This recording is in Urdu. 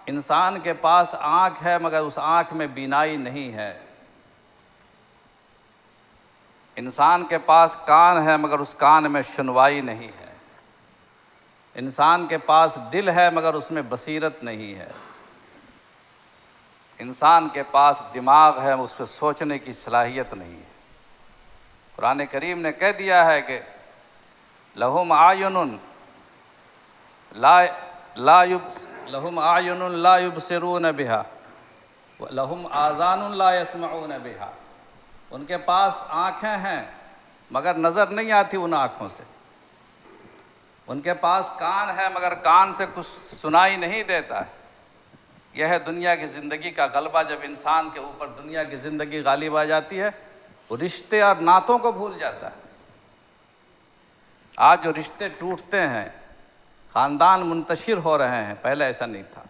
انسان کے پاس آنکھ ہے مگر اس آنکھ میں بینائی نہیں ہے، انسان کے پاس کان ہے مگر اس کان میں سنوائی نہیں ہے، انسان کے پاس دل ہے مگر اس میں بصیرت نہیں ہے، انسان کے پاس دماغ ہے اس پہ سوچنے کی صلاحیت نہیں ہے۔ قرآن کریم نے کہہ دیا ہے کہ لہم اعین لا یبصرون بہا لہم آذان لا یسمعون بہا، ان کے پاس آنکھیں ہیں مگر نظر نہیں آتی ان آنکھوں سے، ان کے پاس کان ہے مگر کان سے کچھ سنائی نہیں دیتا ہے۔ یہ ہے دنیا کی زندگی کا غلبہ۔ جب انسان کے اوپر دنیا کی زندگی غالب آ جاتی ہے وہ رشتے اور ناتوں کو بھول جاتا ہے۔ آج جو رشتے ٹوٹتے ہیں، خاندان منتشر ہو رہے ہیں، پہلے ایسا نہیں تھا۔